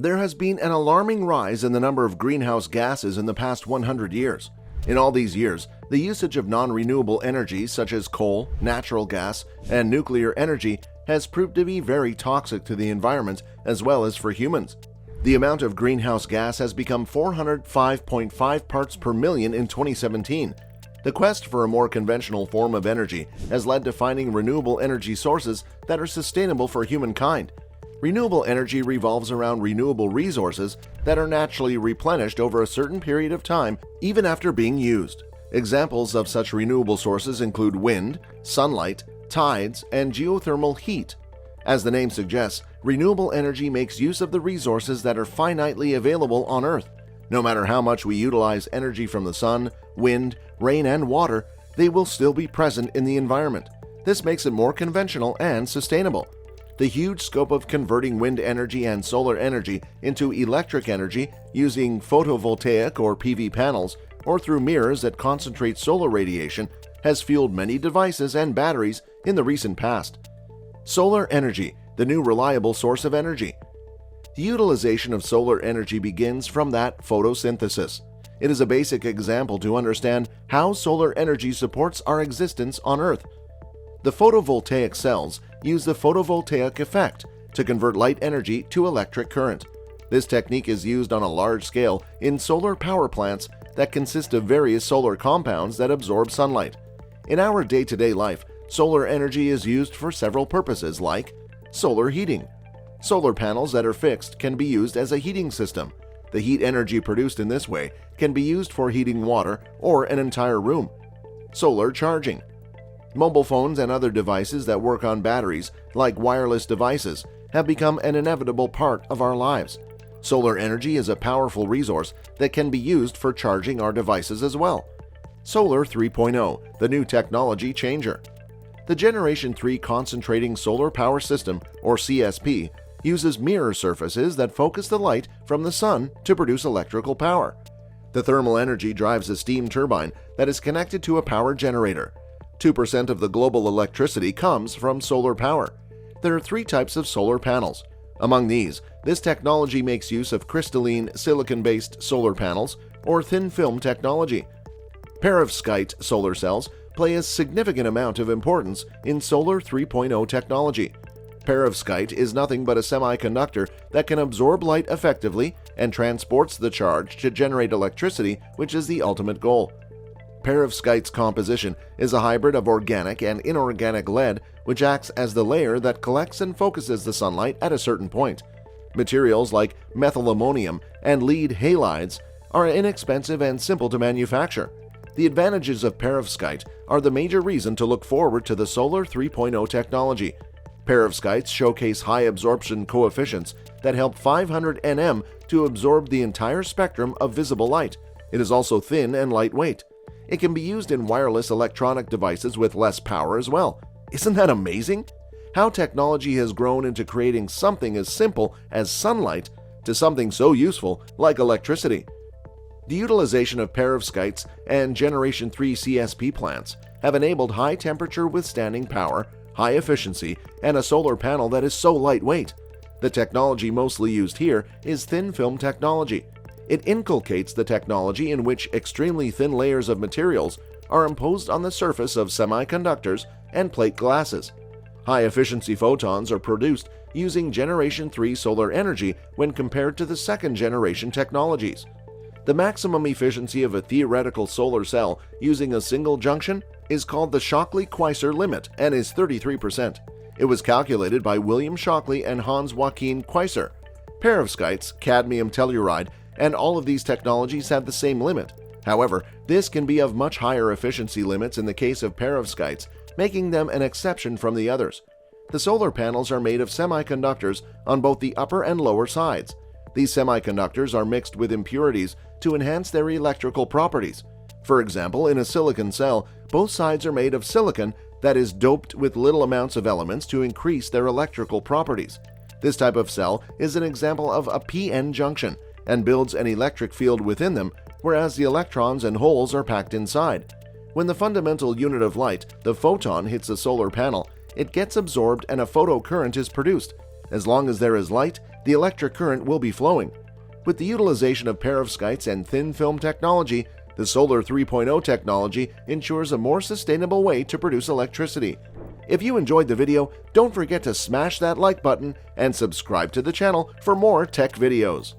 There has been an alarming rise in the number of greenhouse gases in the past 100 years. In all these years, the usage of non-renewable energies such as coal, natural gas, and nuclear energy has proved to be very toxic to the environment as well as for humans. The amount of greenhouse gas has become 405.5 parts per million in 2017. The quest for a more conventional form of energy has led to finding renewable energy sources that are sustainable for humankind. Renewable energy revolves around renewable resources that are naturally replenished over a certain period of time, even after being used. Examples of such renewable sources include wind, sunlight, tides, and geothermal heat. As the name suggests, renewable energy makes use of the resources that are finitely available on Earth. No matter how much we utilize energy from the sun, wind, rain, and water, they will still be present in the environment. This makes it more conventional and sustainable. The huge scope of converting wind energy and solar energy into electric energy using photovoltaic or PV panels or through mirrors that concentrate solar radiation has fueled many devices and batteries in the recent past. Solar energy, the new reliable source of energy. The utilization of solar energy begins from that photosynthesis. It is a basic example to understand how solar energy supports our existence on Earth. The photovoltaic cells use the photovoltaic effect to convert light energy to electric current. This technique is used on a large scale in solar power plants that consist of various solar compounds that absorb sunlight. In our day-to-day life, solar energy is used for several purposes like solar heating. Solar panels that are fixed can be used as a heating system. The heat energy produced in this way can be used for heating water or an entire room. Solar charging. Mobile phones and other devices that work on batteries, like wireless devices, have become an inevitable part of our lives. Solar energy is a powerful resource that can be used for charging our devices as well. Solar 3.0, the new technology changer. The Generation 3 Concentrating Solar Power System, or CSP, uses mirror surfaces that focus the light from the sun to produce electrical power. The thermal energy drives a steam turbine that is connected to a power generator. 2% of the global electricity comes from solar power. There are 3 types of solar panels. Among these, this technology makes use of crystalline silicon-based solar panels or thin film technology. Perovskite solar cells play a significant amount of importance in Solar 3.0 technology. Perovskite is nothing but a semiconductor that can absorb light effectively and transports the charge to generate electricity, which is the ultimate goal. Perovskite's composition is a hybrid of organic and inorganic lead, which acts as the layer that collects and focuses the sunlight at a certain point. Materials like methylammonium and lead halides are inexpensive and simple to manufacture. The advantages of perovskite are the major reason to look forward to the Solar 3.0 technology. Perovskites showcase high absorption coefficients that help 500 nm to absorb the entire spectrum of visible light. It is also thin and lightweight. It can be used in wireless electronic devices with less power as well. Isn't that amazing? How technology has grown into creating something as simple as sunlight to something so useful like electricity. The utilization of perovskites and Generation 3 CSP plants have enabled high temperature withstanding power, high efficiency, and a solar panel that is so lightweight. The technology mostly used here is thin film technology. It inculcates the technology in which extremely thin layers of materials are imposed on the surface of semiconductors and plate glasses. High-efficiency photons are produced using Generation 3 solar energy when compared to the second-generation technologies. The maximum efficiency of a theoretical solar cell using a single junction is called the Shockley-Queisser limit and is 33%. It was calculated by William Shockley and Hans Joachim Queisser. Perovskites, cadmium telluride, and all of these technologies have the same limit. However, this can be of much higher efficiency limits in the case of perovskites, making them an exception from the others. The solar panels are made of semiconductors on both the upper and lower sides. These semiconductors are mixed with impurities to enhance their electrical properties. For example, in a silicon cell, both sides are made of silicon that is doped with little amounts of elements to increase their electrical properties. This type of cell is an example of a p-n junction and builds an electric field within them, whereas the electrons and holes are packed inside. When the fundamental unit of light, the photon, hits a solar panel, it gets absorbed and a photocurrent is produced. As long as there is light, the the electric current will be flowing. With the utilization of perovskites and thin film technology, the Solar 3.0 technology ensures a more sustainable way to produce electricity. If you enjoyed the video, don't forget to smash that like button and subscribe to the channel for more tech videos.